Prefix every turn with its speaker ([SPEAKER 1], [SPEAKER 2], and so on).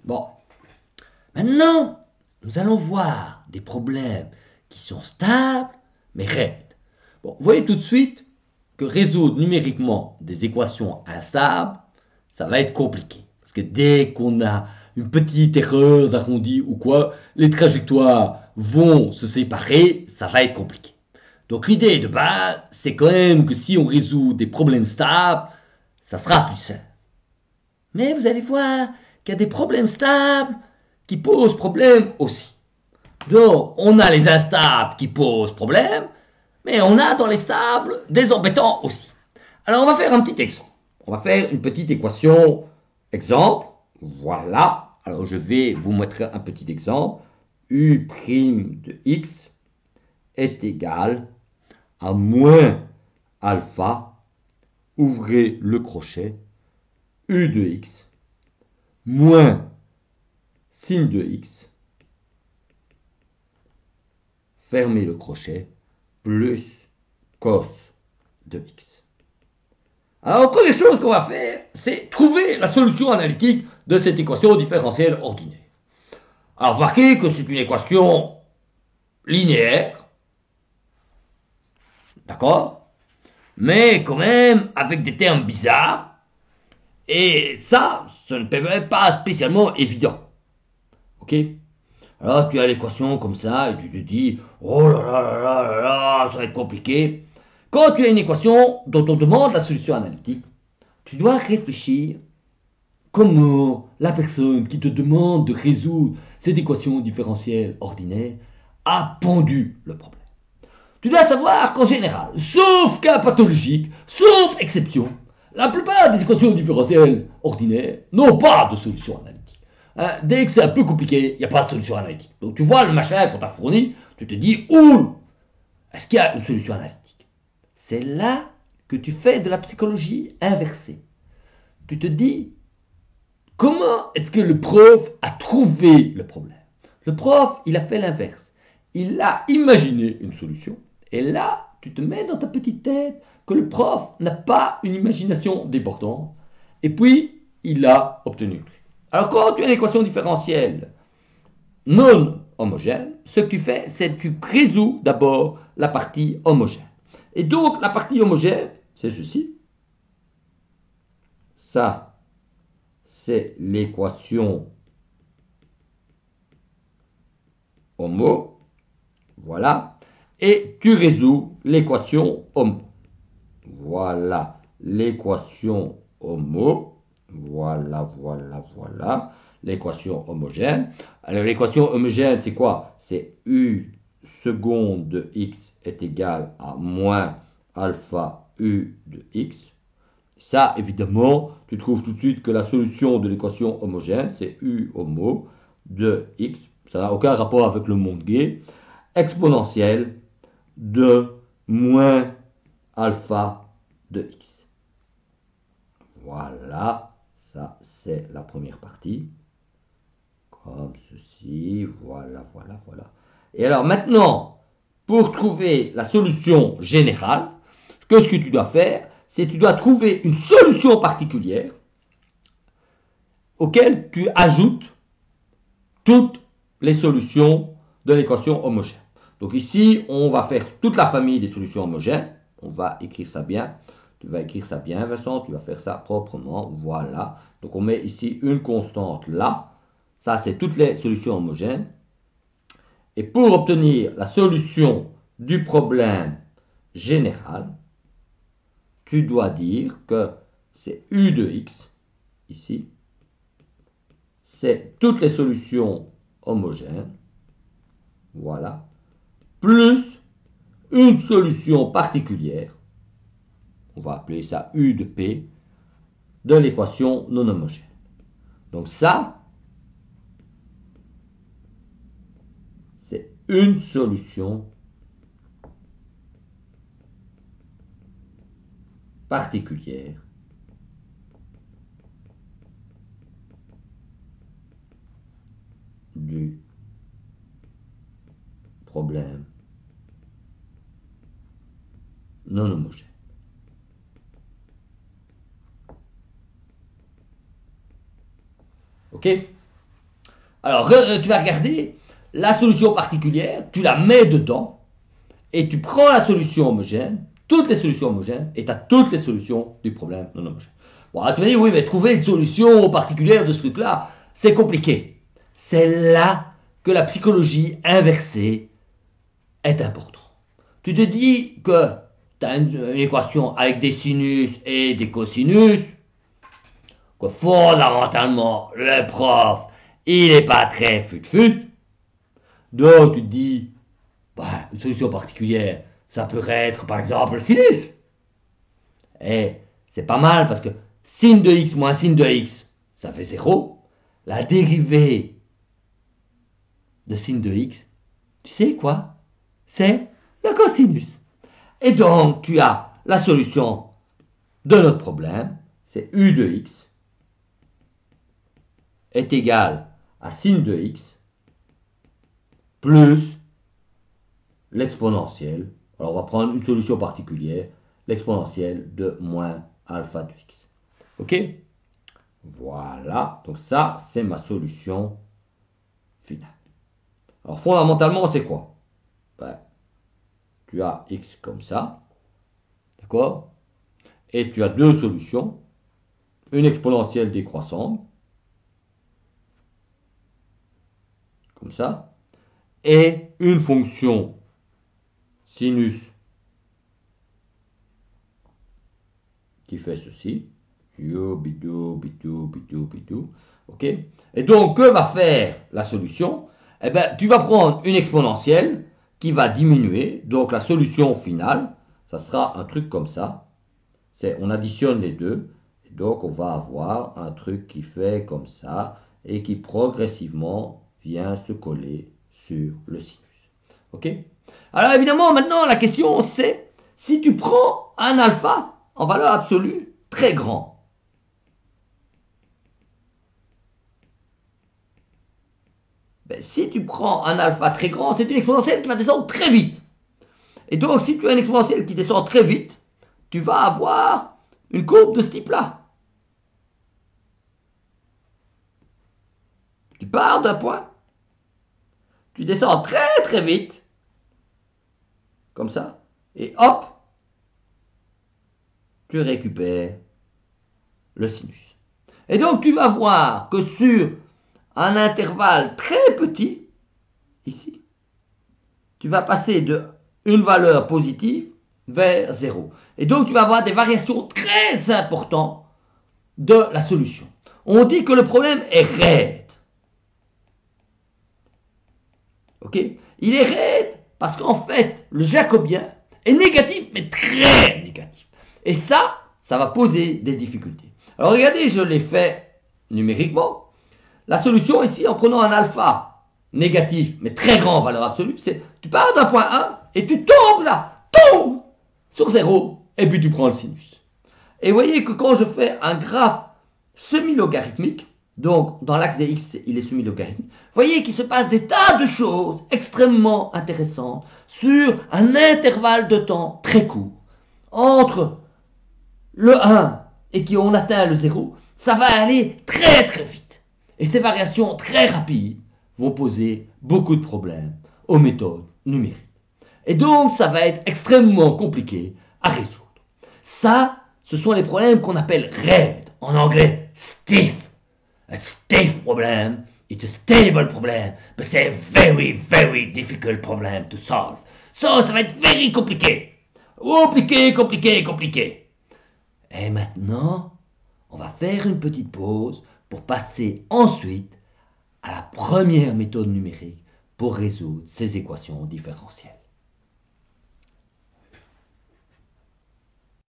[SPEAKER 1] Bon, maintenant, nous allons voir des problèmes qui sont stables, mais raides. Bon, vous voyez tout de suite que résoudre numériquement des équations instables, ça va être compliqué. Parce que dès qu'on a une petite erreur d'arrondi ou quoi, les trajectoires vont se séparer, ça va être compliqué. Donc l'idée de base, c'est quand même que si on résout des problèmes stables, ça sera plus simple. Mais vous allez voir qu'il y a des problèmes stables qui posent problème aussi. Donc, on a les instables qui posent problème, mais on a dans les stables des embêtants aussi. Alors, on va faire un petit exemple. On va faire une petite équation exemple. Voilà. Alors, je vais vous mettre un petit exemple. U' de x est égal à moins alpha, ouvrez le crochet, U de x, moins sin de x, fermez le crochet, plus cos de x. Alors, la première chose qu'on va faire, c'est trouver la solution analytique de cette équation différentielle ordinaire. Alors, remarquez que c'est une équation linéaire, d'accord, mais quand même avec des termes bizarres, et ça, ce ne peut pas spécialement évident. Ok? Alors, tu as l'équation comme ça, et tu te dis, oh là là là là là là, ça va être compliqué. Quand tu as une équation dont on demande la solution analytique, tu dois réfléchir comment la personne qui te demande de résoudre cette équation différentielle ordinaire a pondu le problème. Tu dois savoir qu'en général, sauf cas pathologique, sauf exception, la plupart des équations différentielles ordinaires n'ont pas de solution analytique. Hein, dès que c'est un peu compliqué, il n'y a pas de solution analytique. Donc tu vois le machin qu'on t'a fourni, tu te dis, ouh, est-ce qu'il y a une solution analytique? C'est là que tu fais de la psychologie inversée. Tu te dis, comment est-ce que le prof a trouvé le problème? Le prof, il a fait l'inverse. Il a imaginé une solution. Et là, tu te mets dans ta petite tête que le prof n'a pas une imagination débordante. Et puis, il a obtenu. Alors, quand tu as une équation différentielle non homogène, ce que tu fais, c'est que tu résous d'abord la partie homogène. Et donc, la partie homogène, c'est ceci. Ça, c'est l'équation homo. Voilà. Et tu résous l'équation homo. Voilà l'équation homo. Voilà, voilà, voilà. L'équation homogène. Alors, l'équation homogène, c'est quoi? C'est U seconde de x est égal à moins alpha U de x. Ça, évidemment, tu trouves tout de suite que la solution de l'équation homogène, c'est U homo de x. Ça n'a aucun rapport avec le monde gay. Exponentielle de moins alpha de x. Voilà, ça c'est la première partie. Comme ceci, voilà, voilà, voilà. Et alors maintenant, pour trouver la solution générale, ce que tu dois faire, c'est que tu dois trouver une solution particulière auquel tu ajoutes toutes les solutions de l'équation homogène. Donc ici, on va faire toute la famille des solutions homogènes. On va écrire ça bien. Tu vas écrire ça bien, Vincent. Tu vas faire ça proprement. Voilà. Donc on met ici une constante là. Ça, c'est toutes les solutions homogènes. Et pour obtenir la solution du problème général, tu dois dire que c'est U de x, ici, c'est toutes les solutions homogènes, voilà, plus une solution particulière, on va appeler ça U de P, de l'équation non homogène. Donc ça, c'est une solution particulière du problème non homogène. Ok? Alors, tu vas regarder la solution particulière, tu la mets dedans, et tu prends la solution homogène, toutes les solutions homogènes, et tu as toutes les solutions du problème non homogène. Bon, là, tu vas dire, oui, mais trouver une solution particulière de ce truc-là, c'est compliqué. C'est là que la psychologie inversée est importante. Tu te dis que tu as une équation avec des sinus et des cosinus, que fondamentalement, le prof, il n'est pas très fut-fut. Donc, tu te dis, bah, une solution particulière, ça peut être par exemple le sinus. Et c'est pas mal parce que sin de x moins sin de x, ça fait 0. La dérivée de sin de x, tu sais quoi? C'est le cosinus. Et donc, tu as la solution de notre problème, c'est u de x est égal à sin de x plus l'exponentielle. Alors, on va prendre une solution particulière, l'exponentielle de moins alpha de x. Ok? Voilà. Donc, ça, c'est ma solution finale. Alors, fondamentalement, c'est quoi? Ben, tu as x comme ça. D'accord? Et tu as deux solutions. Une exponentielle décroissante. Comme ça. Et une fonction sinus qui fait ceci. Ok. Et donc, que va faire la solution? Eh bien, tu vas prendre une exponentielle qui va diminuer. Donc, la solution finale, ça sera un truc comme ça. On additionne les deux. Et donc, on va avoir un truc qui fait comme ça et qui progressivement vient se coller sur le sinus. Ok? Alors, évidemment, maintenant, la question, c'est si tu prends un alpha en valeur absolue très grand, ben, si tu prends un alpha très grand, c'est une exponentielle qui va descendre très vite. Et donc, si tu as une exponentielle qui descend très vite, tu vas avoir une courbe de ce type-là. Tu pars d'un point, tu descends très très vite, comme ça, et hop, tu récupères le sinus. Et donc, tu vas voir que sur un intervalle très petit, ici, tu vas passer de une valeur positive vers 0. Et donc, tu vas avoir des variations très importantes de la solution. On dit que le problème est raide. Ok? Il est raide parce qu'en fait, le jacobien est négatif, mais très négatif. Et ça va poser des difficultés. Alors, regardez, je l'ai fait numériquement. La solution ici, en prenant un alpha négatif, mais très grand en valeur absolue, c'est tu pars d'un point 1 et tu tombes là, sur 0, et puis tu prends le sinus. Et vous voyez que quand je fais un graphe semi-logarithmique, donc dans l'axe des x, il est semi-logarithmique, vous voyez qu'il se passe des tas de choses extrêmement intéressantes sur un intervalle de temps très court. Entre le 1 et qu'on atteint le 0, ça va aller très très vite. Et ces variations très rapides vont poser beaucoup de problèmes aux méthodes numériques. Et donc, ça va être extrêmement compliqué à résoudre. Ça, ce sont les problèmes qu'on appelle RAID, en anglais stiff. A stiff problem, it's a stable problem, but it's a very, very difficult problem to solve. So, ça va être very compliqué. Compliqué. Et maintenant, on va faire une petite pause pour passer ensuite à la première méthode numérique pour résoudre ces équations différentielles.